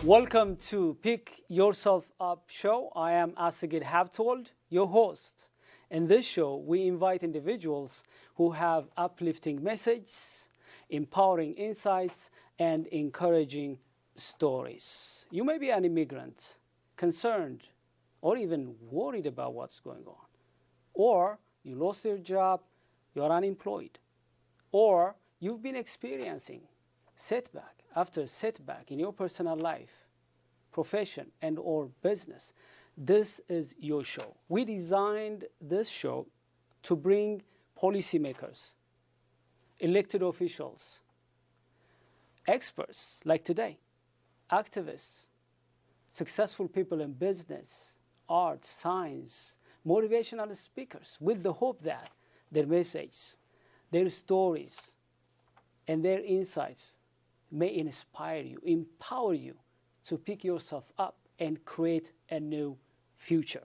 Welcome to Pick Yourself Up show. I am Asagid Habtold, your host. In this show, we invite individuals who have uplifting messages, empowering insights, and encouraging stories. You may be an immigrant, concerned, or even worried about what's going on. Or you lost your job, you're unemployed. Or you've been experiencing setback after setback in your personal life, profession, and or business. This is your show. We designed this show to bring policymakers, elected officials, experts like today, activists, successful people in business, art, science, motivational speakers, with the hope that their message, their stories, and their insights may inspire you, empower you to pick yourself up and create a new future.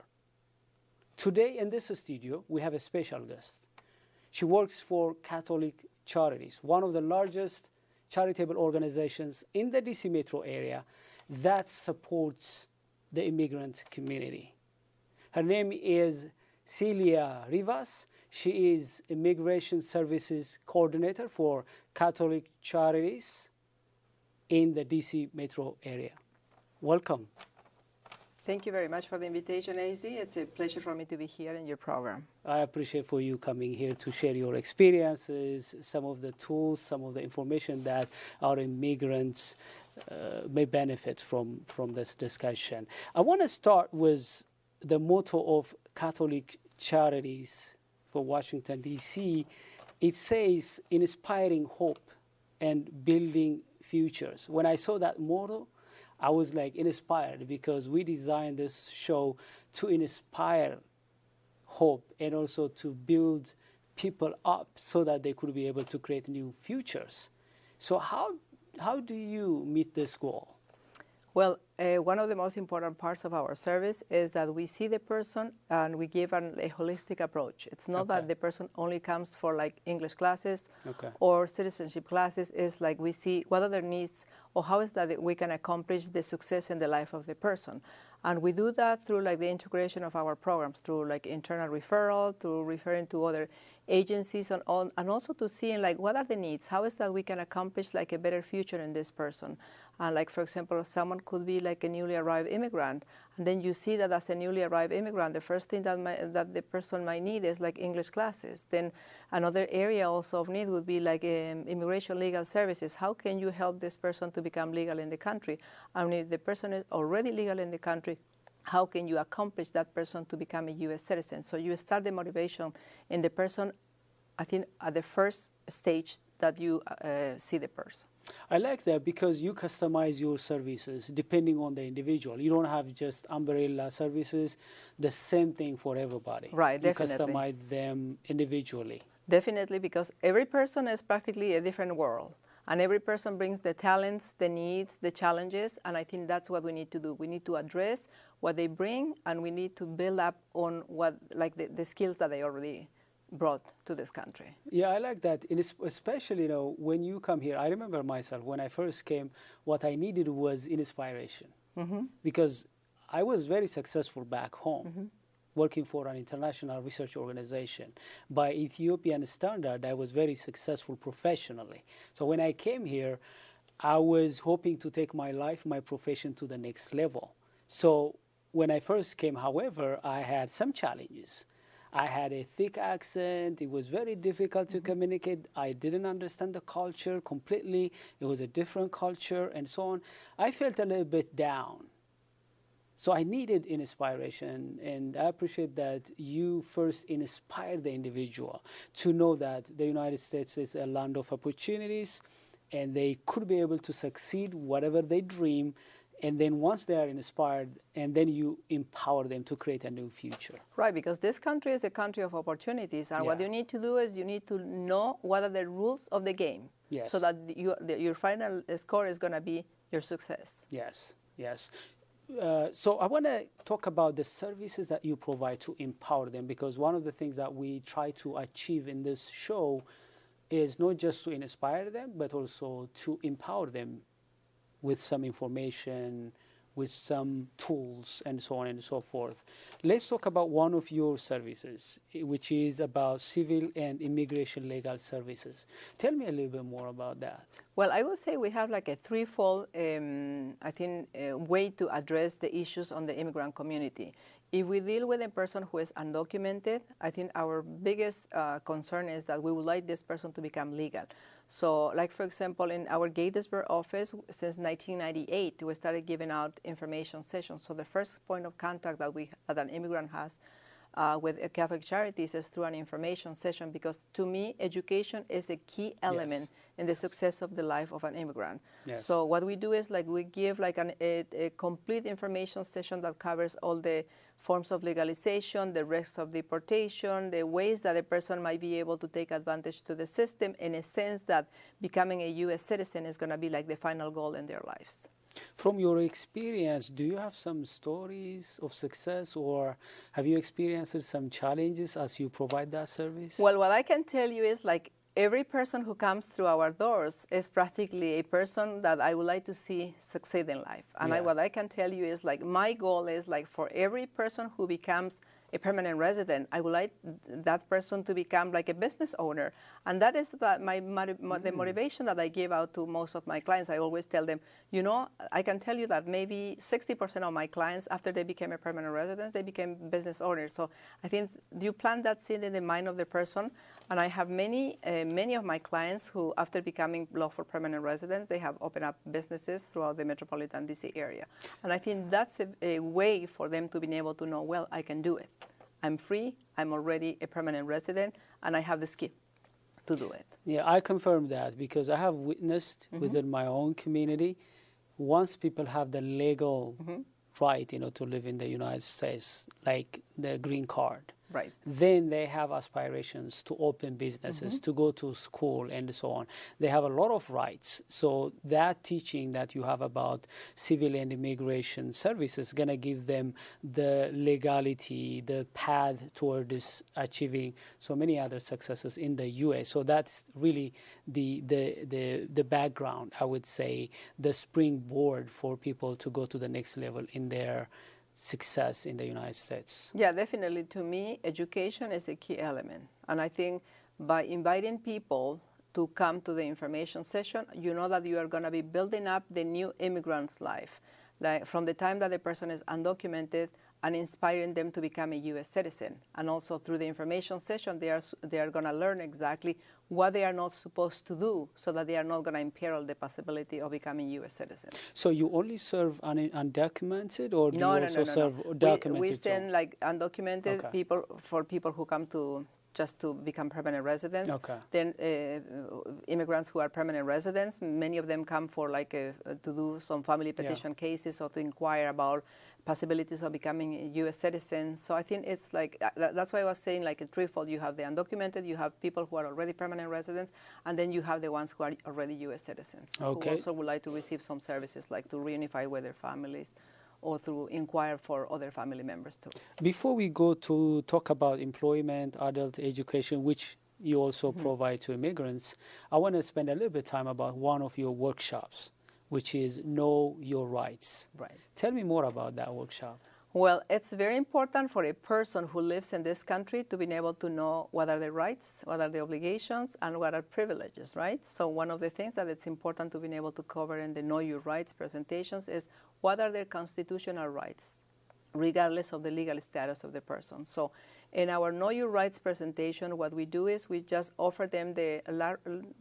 Today in this studio, we have a special guest. She works for Catholic Charities, one of the largest charitable organizations in the DC metro area that supports the immigrant community. Her name is Celia Rivas. She is Immigration Services Coordinator for Catholic Charities in the DC metro area. Welcome. Thank you very much for the invitation, AZ. It's a pleasure for me to be here in your program. I appreciate for you coming here to share your experiences, some of the tools, some of the information that our immigrants may benefit from this discussion. I want to start with the motto of Catholic Charities for Washington, D.C. It says, inspiring hope and building futures. When I saw that motto, I was like inspired because we designed this show to inspire hope and also to build people up so that they could be able to create new futures. So how do you meet this goal? Well, one of the most important parts of our service is that we see the person and we give a holistic approach. It's not that the person only comes for like English classes or citizenship classes. It's like we see what are their needs or how is that we can accomplish the success in the life of the person. And we do that through like the integration of our programs, through like internal referral, through referring to other agencies and also to seeing like what are the needs, how is that we can accomplish like a better future in this person. And like, for example, someone could be like a newly arrived immigrant, and then you see that as a newly arrived immigrant, the first thing that the person might need is like English classes. Then another area also of need would be like immigration legal services. How can you help this person to become legal in the country? And if the person is already legal in the country, how can you accomplish that person to become a U.S. citizen? So you start the motivation in the person, I think, at the first stage that you see the person. I like that because you customize your services depending on the individual. You don't have just umbrella services, the same thing for everybody. Right, definitely. You customize them individually. Definitely, because every person is practically a different world. And every person brings the talents, the needs, the challenges, and I think that's what we need to do. We need to address what they bring, and we need to build up on what, like the skills that they already brought to this country. Yeah, I like that. Especially, when you come here, I remember myself, when I first came, what I needed was inspiration. Because I was very successful back home, working for an international research organization. By Ethiopian standard, I was very successful professionally. So when I came here, I was hoping to take my life, my profession to the next level. So when I first came, however, I had some challenges. I had a thick accent. It was very difficult to communicate. I didn't understand the culture completely. It was a different culture and so on. I felt a little bit down. So I needed inspiration, and I appreciate that you first inspired the individual to know that the United States is a land of opportunities, and they could be able to succeed whatever they dream. And then once they are inspired, and then you empower them to create a new future. Right, because this country is a country of opportunities. And what you need to do is you need to know what are the rules of the game. Yes. So that your final score is going to be your success. Yes, yes. So I want to talk about the services that you provide to empower them, because one of the things that we try to achieve in this show is not just to inspire them, but also to empower them with some information, with some tools, and so on and so forth. Let's talk about one of your services, which is about civil and immigration legal services. Tell me a little bit more about that. Well, I would say we have like a threefold, way to address the issues on the immigrant community. If we deal with a person who is undocumented, I think our biggest concern is that we would like this person to become legal. So, like for example, in our Gatesburg office, since 1998, we started giving out information sessions. So the first point of contact that an immigrant has with Catholic Charities is through an information session, because to me, education is a key element in the success of the life of an immigrant. Yes. So what we do is like we give like a complete information session that covers all the forms of legalization, the risks of deportation, the ways that a person might be able to take advantage to the system, in a sense that becoming a U.S. citizen is going to be like the final goal in their lives. From your experience, do you have some stories of success, or have you experienced some challenges as you provide that service? Well, what I can tell you is like every person who comes through our doors is practically a person that I would like to see succeed in life. And what I can tell you is like my goal is like for every person who becomes a permanent resident, I would like that person to become like a business owner. And that is the motivation that I give out to most of my clients. I always tell them, you know, I can tell you that maybe 60% of my clients, after they became a permanent resident, they became business owners. So I think you plant that seed in the mind of the person. And I have many of my clients who, after becoming lawful permanent residents, they have opened up businesses throughout the metropolitan DC area. And I think that's a way for them to be able to know, well, I can do it. I'm free, I'm already a permanent resident, and I have the skill to do it. Yeah, I confirm that because I have witnessed within my own community, once people have the legal right, to live in the United States, like the green card, right, then they have aspirations to open businesses, to go to school, and so on. They have a lot of rights. So that teaching that you have about civil and immigration services is going to give them the legality, the path towards achieving so many other successes in the U.S. So that's really the background, I would say, the springboard for people to go to the next level in their success in the United States. Yeah, definitely. To me, education is a key element. And I think by inviting people to come to the information session, you know that you are going to be building up the new immigrant's life. Like from the time that the person is undocumented, and inspiring them to become a U.S. citizen. And also through the information session, they are going to learn exactly what they are not supposed to do, so that they are not going to imperil the possibility of becoming U.S. citizens. So you only serve undocumented, or do you also serve no. documented? We send too? like undocumented people, for people who come to just to become permanent residents. Okay. Then immigrants who are permanent residents, many of them come for like to do some family petition cases, or to inquire about possibilities of becoming U.S. citizens. So I think it's like, that's why I was saying like a threefold. You have the undocumented, you have people who are already permanent residents, and then you have the ones who are already U.S. citizens, who also would like to receive some services, like to reunify with their families, or to inquire for other family members too. Before we go to talk about employment, adult education, which you also provide to immigrants, I want to spend a little bit of time about one of your workshops, which is Know Your Rights. Right. Tell me more about that workshop. Well, it's very important for a person who lives in this country to be able to know what are the rights, what are the obligations, and what are privileges, right? So one of the things that it's important to be able to cover in the Know Your Rights presentations is what are their constitutional rights, regardless of the legal status of the person. So in our Know Your Rights presentation, what we do is we just offer them a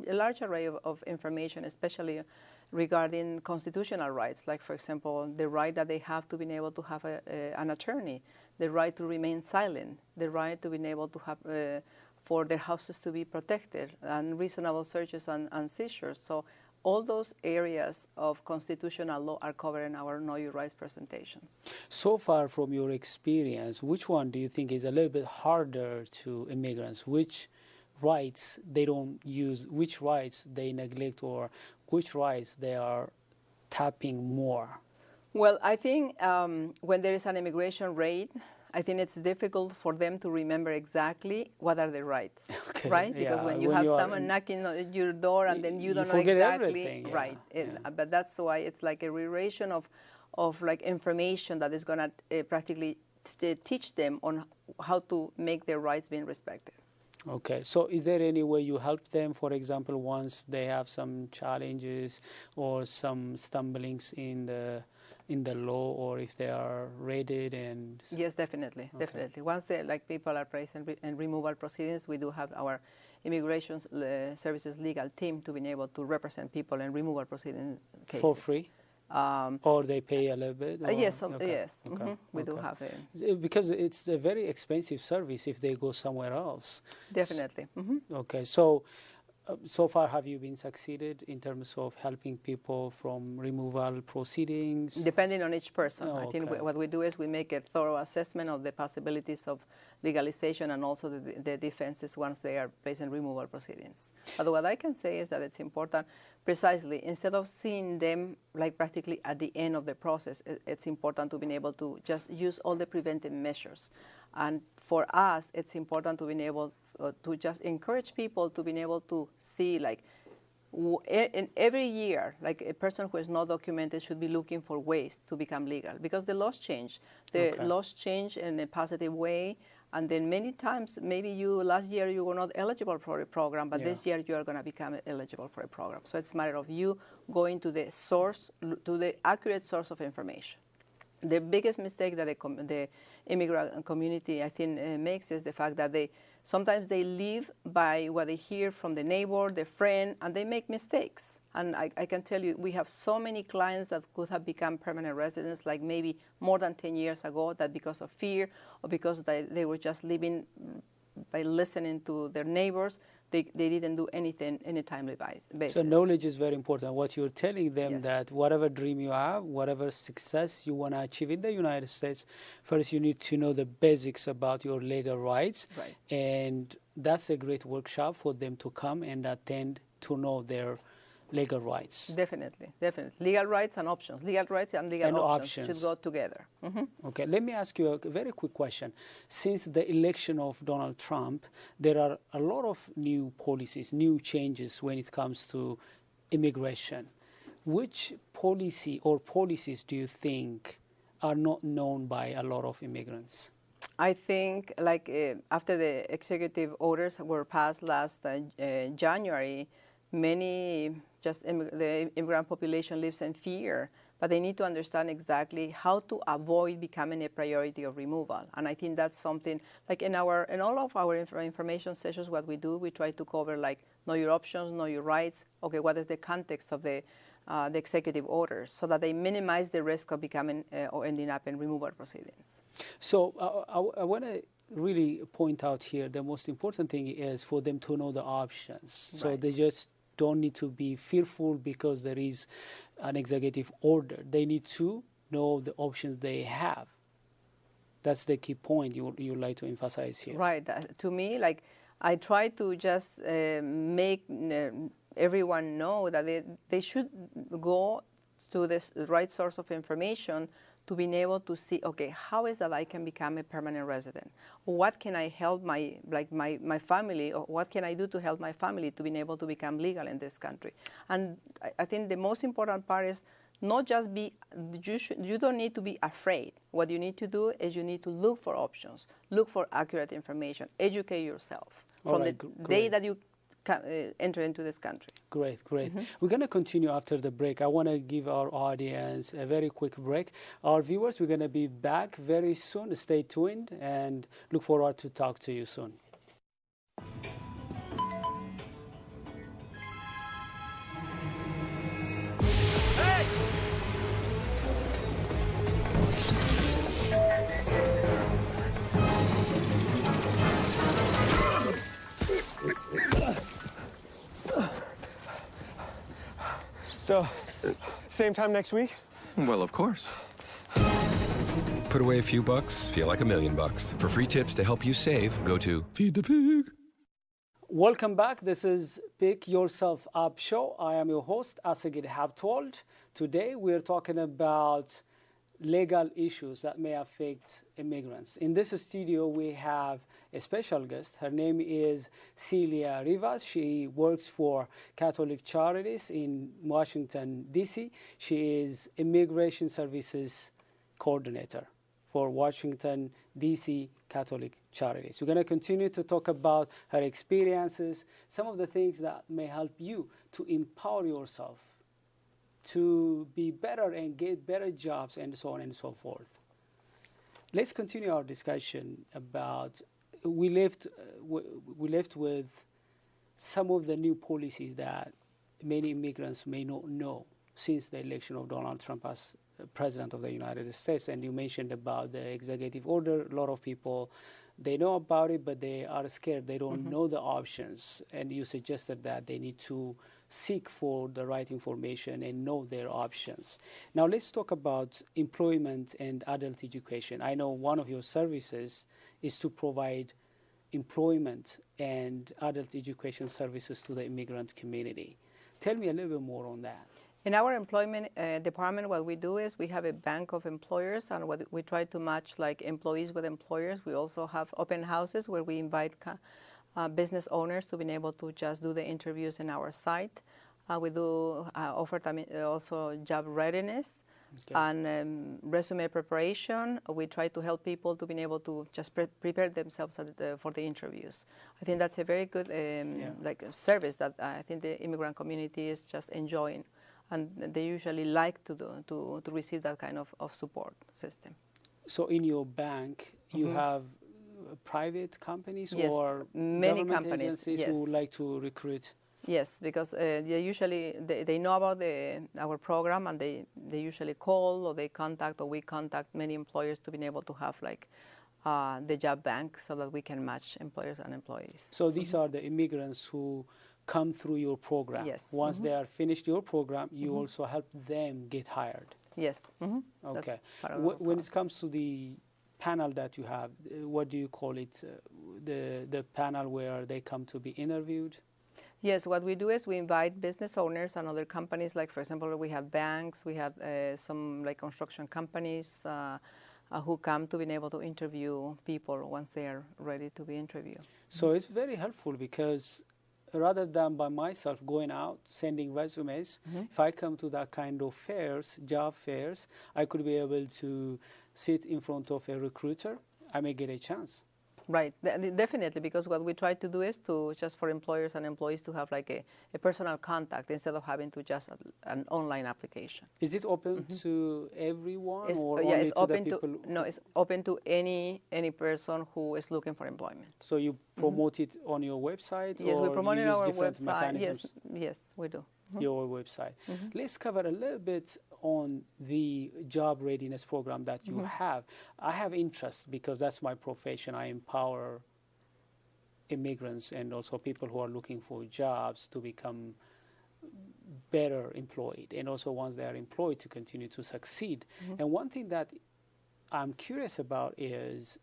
large array of information, especially regarding constitutional rights, like, for example, the right that they have to be able to have an attorney, the right to remain silent, the right to be able to have for their houses to be protected, and reasonable searches and seizures. So all those areas of constitutional law are covered in our Know Your Rights presentations. So far from your experience, which one do you think is a little bit harder to immigrants? Which rights they don't use, which rights they neglect, or which rights they are tapping more? Well, I think when there is an immigration raid, I think it's difficult for them to remember exactly what are their rights, right? Because when you have someone knocking on your door and then you don't know exactly, right? But that's why it's like a relation of like information that is going to practically teach them on how to make their rights being respected. Okay, so is there any way you help them, for example, once they have some challenges or some stumblings in the law, or if they are raided? And yes, definitely, definitely. Once like people are placed in removal proceedings, we do have our immigration services legal team to be able to represent people in removal proceeding cases. For free? Or they pay a little bit? Yes, yes. We do have it. Because it's a very expensive service if they go somewhere else. Definitely. Okay, so so far have you been succeeded in terms of helping people from removal proceedings? Depending on each person. I think what we do is we make a thorough assessment of the possibilities of legalization and also the defenses once they are placed in removal proceedings. But what I can say is that it's important, precisely, instead of seeing them like practically at the end of the process, it's important to be able to just use all the preventive measures. And for us, it's important to be able to just encourage people to be able to see, like, in every year, like a person who is not documented should be looking for ways to become legal, because the laws change. The laws change in a positive way, and then many times, maybe last year you were not eligible for a program, but this year you are going to become eligible for a program. So it's a matter of you going to the source, to the accurate source of information. The biggest mistake that the immigrant community, I think, makes is the fact that sometimes they live by what they hear from the neighbor, the friend, and they make mistakes. And I can tell you, we have so many clients that could have become permanent residents, like maybe more than 10 years ago, that because of fear or because they were just living by listening to their neighbors, they didn't do anything in a timely basis. So knowledge is very important. What you're telling them, that whatever dream you have, whatever success you want to achieve in the United States, first you need to know the basics about your legal rights. Right. And that's a great workshop for them to come and attend to know their legal rights. Definitely, definitely. Legal rights and options. Legal rights and legal options should go together. Okay, let me ask you a very quick question. Since the election of Donald Trump, there are a lot of new policies, new changes when it comes to immigration. Which policy or policies do you think are not known by a lot of immigrants? I think, like, after the executive orders were passed last January, the immigrant population lives in fear, but they need to understand exactly how to avoid becoming a priority of removal. And I think that's something, like in all of our information sessions, what we do, we try to cover, like, know your options, know your rights. Okay, what is the context of the executive orders, so that they minimize the risk of becoming or ending up in removal proceedings. So I want to really point out here, the most important thing is for them to know the options. So they just don't need to be fearful because there is an executive order. They need to know the options they have. That's the key point you like to emphasize here. Right. To me, like, I try to just make everyone know that they should go to this right source of information to be able to see, okay, how is that I can become a permanent resident? What can I help my family, or what can I do to help my family to be able to become legal in this country? And I think the most important part is not just you don't need to be afraid. What you need to do is you need to look for options, look for accurate information, educate yourself from the day that you enter into this country. Great, great. We're going to continue after the break. I want to give our audience a very quick break. Our viewers, we're going to be back very soon. Stay tuned and look forward to talk to you soon. Hey! So, same time next week? Well, of course. Put away a few bucks, feel like $1 million. For free tips to help you save, go to Feed the Pig. Welcome back. This is Pick Yourself Up Show. I am your host, Asagid Habtold. Today we're talking about legal issues that may affect immigrants. In this studio, we have a special guest. Her name is Celia Rivas. She works for Catholic Charities in Washington, D.C. She is Immigration Services Coordinator for Washington, D.C. Catholic Charities. We're going to continue to talk about her experiences, some of the things that may help you to empower yourself to be better and get better jobs and so on and so forth. Let's continue our discussion about, we left with some of the new policies that many immigrants may not know since the election of Donald Trump as President of the United States. And you mentioned about the executive order. A lot of people, they know about it, but they are scared. They don't know the options. And you suggested that they need to seek for the right information and know their options. Now let's talk about employment and adult education. I know one of your services is to provide employment and adult education services to the immigrant community. Tell me a little bit more on that. In our employment department, what we do is we have a bank of employers, and what we try to match like employees with employers. We also have open houses where we invite business owners to be able to just do the interviews in our site. We do offer them also job readiness and resume preparation. We try to help people to be able to just prepare themselves for the interviews. I think that's a very good like service that I think the immigrant community is just enjoying, and they usually like to receive that kind of support system. So in your bank, you have private companies or many government companies agencies who would like to recruit? Yes, because they usually they know about our program, and they usually call or they contact or we contact many employers to be able to have like the job bank so that we can match employers and employees. So these are the immigrants who come through your program. Yes. Once they are finished your program, you also help them get hired. Yes. Okay. When it comes to the panel that you have, what do you call it? The panel where they come to be interviewed? Yes, what we do is we invite business owners and other companies, like for example, we have banks, we have some like construction companies who come to be able to interview people once they are ready to be interviewed. So it's very helpful because rather than by myself going out, sending resumes, if I come to that kind of fairs, job fairs, I could be able to sit in front of a recruiter. I may get a chance. Right, definitely, because what we try to do is to just for employers and employees to have like a personal contact instead of having to just an online application. Is it open to everyone or yeah, only it's to open the people? no, it's open to any person who is looking for employment. So you promote it on your website? Yes, or we promote it on our website. Mechanisms? Yes, we do. Your website. Let's cover a little bit on the job readiness program that you have. I have interest because that's my profession. I empower immigrants and also people who are looking for jobs to become better employed, and also once they are employed to continue to succeed. And one thing that I'm curious about is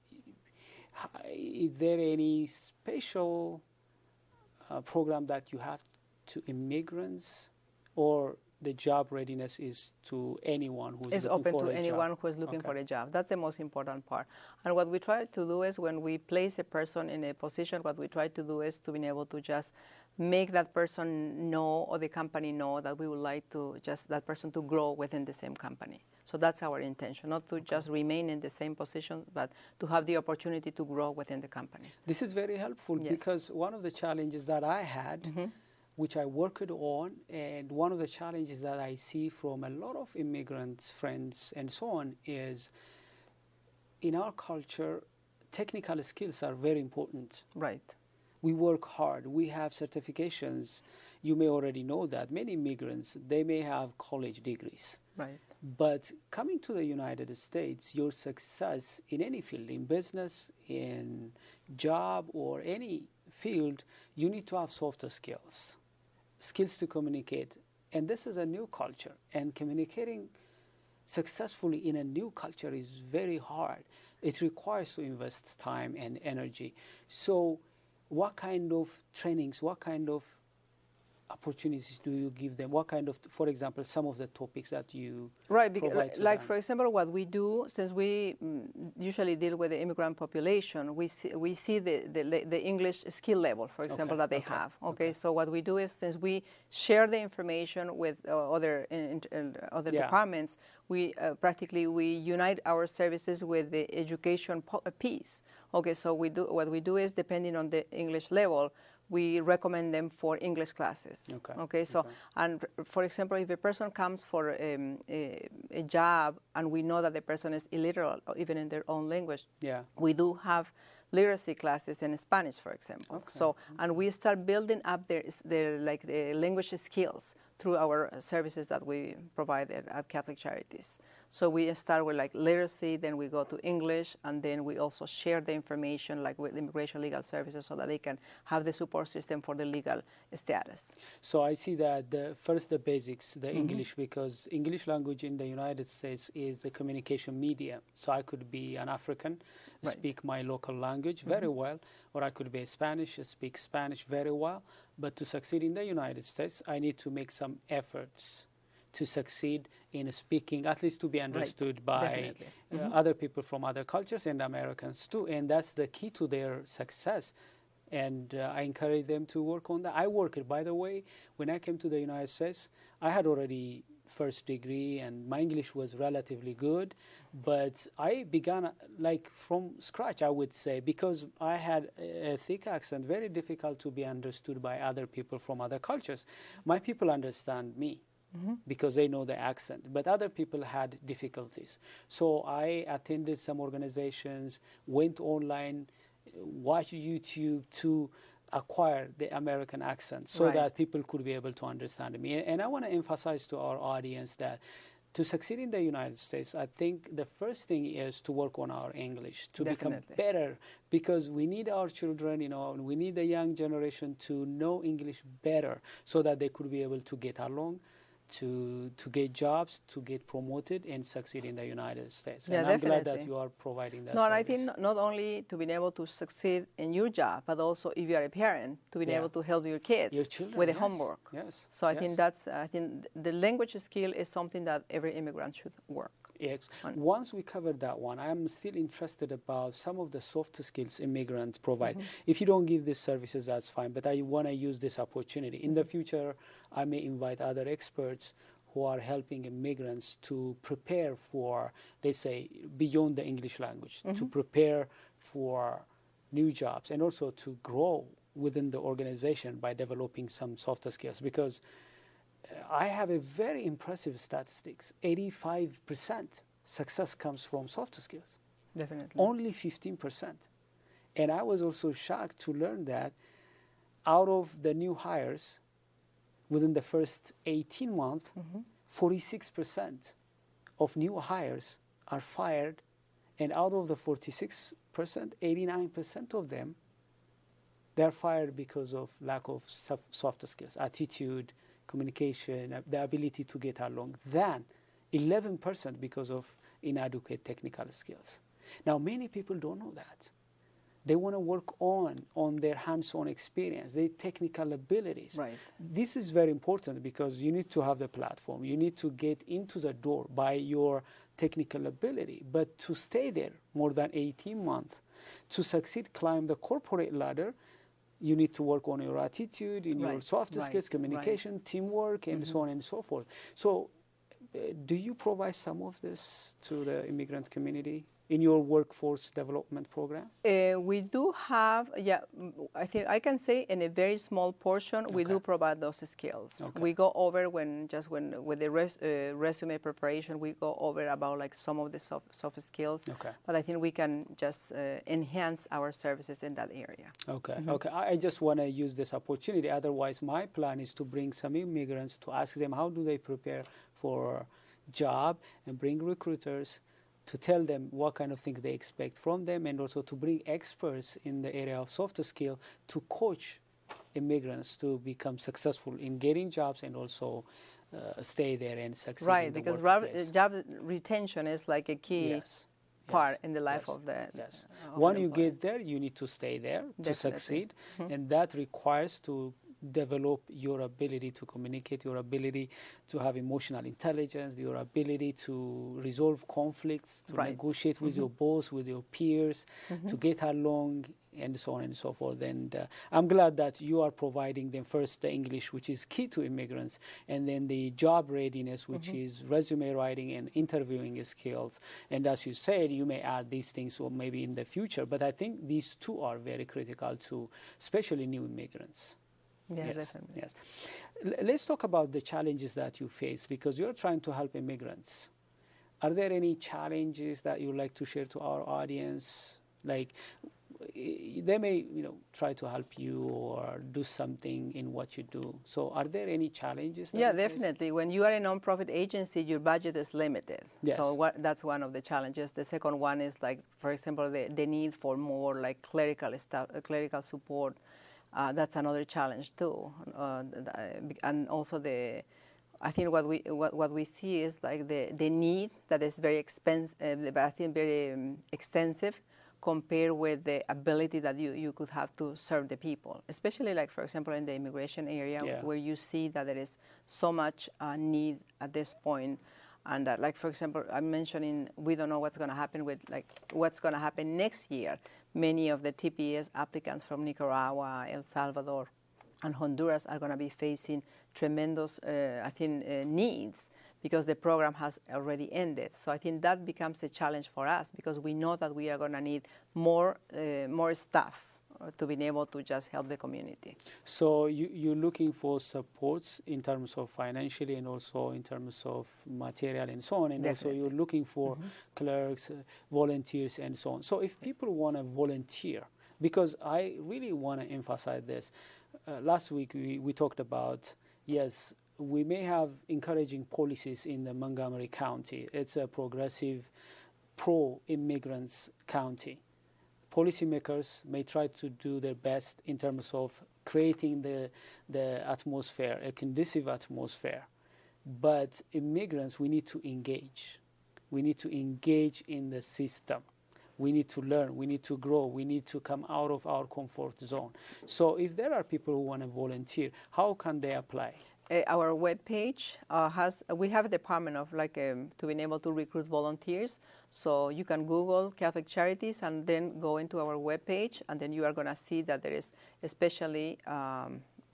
there any special program that you have to immigrants, or the job readiness is to anyone who is looking for a job? It's open to anyone who is looking for a job. That's the most important part. And what we try to do is when we place a person in a position, what we try to do is to be able to just make that person know, or the company know, that we would like to just that person to grow within the same company. So that's our intention, not to just remain in the same position, but to have the opportunity to grow within the company. This is very helpful because one of the challenges that I had, which I worked on, and one of the challenges that I see from a lot of immigrants, friends, and so on, is in our culture, technical skills are very important. Right. We work hard. We have certifications. You may already know that. Many immigrants, they may have college degrees. Right. But coming to the United States, your success in any field, in business, in job, or any field, you need to have softer skills, skills to communicate. And this is a new culture. And communicating successfully in a new culture is very hard. It requires to invest time and energy. So what kind of trainings, what kind of opportunities do you give them? What kind of, for example, some of the topics that you Right, provide to like them? for example, what we do, since we usually deal with the immigrant population, we see the English skill level, for example, that they have. Okay, so what we do is, since we share the information with other departments, we practically we unite our services with the education piece. Okay, so what we do is, depending on the English level, we recommend them for English classes. Okay, so, and for example, if a person comes for a job and we know that the person is illiterate, even in their own language, we do have literacy classes in Spanish, for example. So, and we start building up their like the language skills through our services that we provide at Catholic Charities. So we start with like literacy, then we go to English, and then we also share the information like with immigration legal services so that they can have the support system for the legal status. So I see that first the basics, the English, because English language in the United States is a communication medium. So I could be an African, speak my local language very well, or I could be a Spanish, speak Spanish very well. But to succeed in the United States, I need to make some efforts to succeed in speaking, at least to be understood by other people from other cultures and Americans too. And that's the key to their success. And I encourage them to work on that. I worked, by the way, when I came to the United States, I had already first degree and my English was relatively good, but I began like from scratch, I would say, because I had a thick accent, very difficult to be understood by other people from other cultures. My people understand me because they know the accent, but other people had difficulties. So I attended some organizations, went online, watched YouTube to acquire the American accent so that people could be able to understand me. And I want to emphasize to our audience that to succeed in the United States, I think the first thing is to work on our English, to become better, because we need our children, you know, and we need the young generation to know English better so that they could be able to get along, to get jobs, to get promoted and succeed in the United States. Yeah, and I'm glad that you are providing that No, and I service. think not only to be able to succeed in your job, but also if you are a parent, to be able to help your kids with the homework. So I think the language skill is something that every immigrant should work. Yes. Once we covered that one, I am still interested about some of the soft skills immigrants provide. If you don't give these services, that's fine, but I want to use this opportunity. In the future, I may invite other experts who are helping immigrants to prepare for, let's say, beyond the English language, to prepare for new jobs and also to grow within the organization by developing some softer skills. Because I have a very impressive statistics. 85% success comes from soft skills. Definitely. Only 15%. And I was also shocked to learn that out of the new hires, within the first 18 months, 46% of new hires are fired. And out of the 46%, 89% of them, they're fired because of lack of soft skills, attitude, communication, the ability to get along. Then 11% because of inadequate technical skills. Now, many people don't know that. They want to work on their hands-on experience, their technical abilities. This is very important because you need to have the platform. You need to get into the door by your technical ability. But to stay there more than 18 months, to succeed, climb the corporate ladder, you need to work on your attitude, in your soft skills, communication, teamwork, and so on and so forth. So do you provide some of this to the immigrant community in your workforce development program? We do have, I think I can say in a very small portion, we do provide those skills. We go over with the resume preparation, we go over about like some of the soft skills, but I think we can just enhance our services in that area. Okay, I just want to use this opportunity. Otherwise, my plan is to bring some immigrants to ask them how do they prepare for job and bring recruiters to tell them what kind of things they expect from them, and also to bring experts in the area of soft skill to coach immigrants to become successful in getting jobs and also stay there and succeed. Right, because job retention is like a key part in the life of the When you get there, you need to stay there to succeed, and that requires to develop your ability to communicate, your ability to have emotional intelligence, your ability to resolve conflicts, to negotiate with your boss, with your peers, to get along, and so on and so forth. And I'm glad that you are providing them first the English, which is key to immigrants, and then the job readiness, which is resume writing and interviewing skills. And as you said, you may add these things or maybe in the future, but I think these two are very critical to especially new immigrants. Yeah, yes, definitely. yes. Let's talk about the challenges that you face, because you're trying to help immigrants. Are there any challenges that you'd like to share to our audience? Like, they may, try to help you or do something in what you do. So are there any challenges? Yeah, definitely. When you are a nonprofit agency, your budget is limited. Yes. So that's one of the challenges. The second one is, like, for example, the need for more like clerical stuff, clerical support. That's another challenge too. And also I think what we see is like the need that is very expensive, I think very extensive, compared with the ability that you could have to serve the people, especially, like, for example, in the immigration area, where you see that there is so much need at this point. And that, like, for example, I'm mentioning, we don't know what's going to happen with, like, what's going to happen next year. Many of the TPS applicants from Nicaragua, El Salvador, and Honduras are going to be facing tremendous, I think, needs, because the program has already ended. So I think that becomes a challenge for us, because we know that we are going to need more staff to be able to just help the community. So you're looking for supports in terms of financially and also in terms of material and so on, and Definitely. also you're looking for clerks, volunteers, and so on. So if people want to volunteer, because I really want to emphasize this, last week we talked about, yes, we may have encouraging policies in the Montgomery County. It's a progressive, pro-immigrants county. Policymakers may try to do their best in terms of creating the atmosphere, a conducive atmosphere. But immigrants, we need to engage. We need to engage in the system. We need to learn. We need to grow. We need to come out of our comfort zone. So if there are people who want to volunteer, how can they apply? Our webpage we have a department of, like, to be able to recruit volunteers. So you can Google Catholic Charities and then go into our webpage, and then you are going to see that there is especially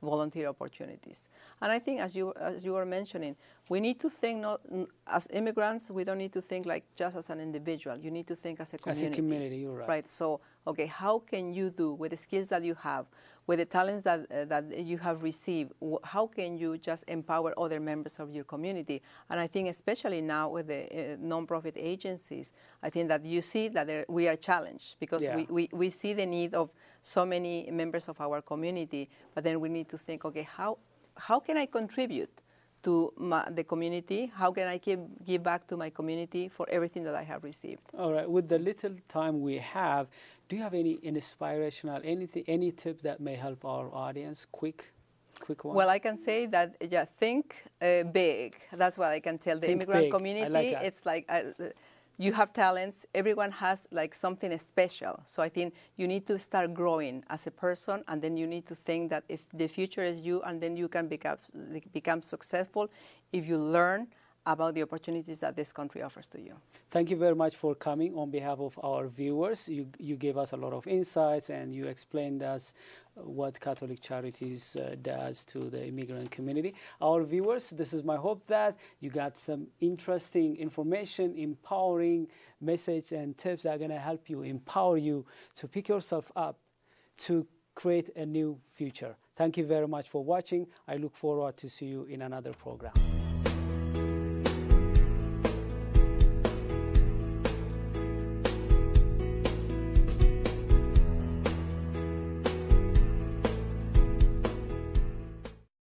volunteer opportunities. And I think, as you were mentioning, we need to think, not as immigrants, we don't need to think like just as an individual. You need to think as a community. As a community, you're right. Right. So, okay, how can you do with the skills that you have, with the talents that you have received, how can you just empower other members of your community? And I think especially now with the nonprofit agencies, I think that you see that we are challenged, because we see the need of so many members of our community, but then we need to think, okay, how can I contribute to the community? How can I give back to my community for everything that I have received? All right. With the little time we have, do you have any inspirational, any tip that may help our audience? Quick one. Well, I can say that, think big. That's what I can tell the immigrant community. I like that. It's like you have talents. Everyone has like something special. So I think you need to start growing as a person, and then you need to think that if the future is you, and then you can become successful if you learn about the opportunities that this country offers to you. Thank you very much for coming on behalf of our viewers. You gave us a lot of insights, and you explained us what Catholic Charities does to the immigrant community. Our viewers, this is my hope that you got some interesting information, empowering message and tips that are going to help you, empower you to pick yourself up, to create a new future. Thank you very much for watching. I look forward to see you in another program.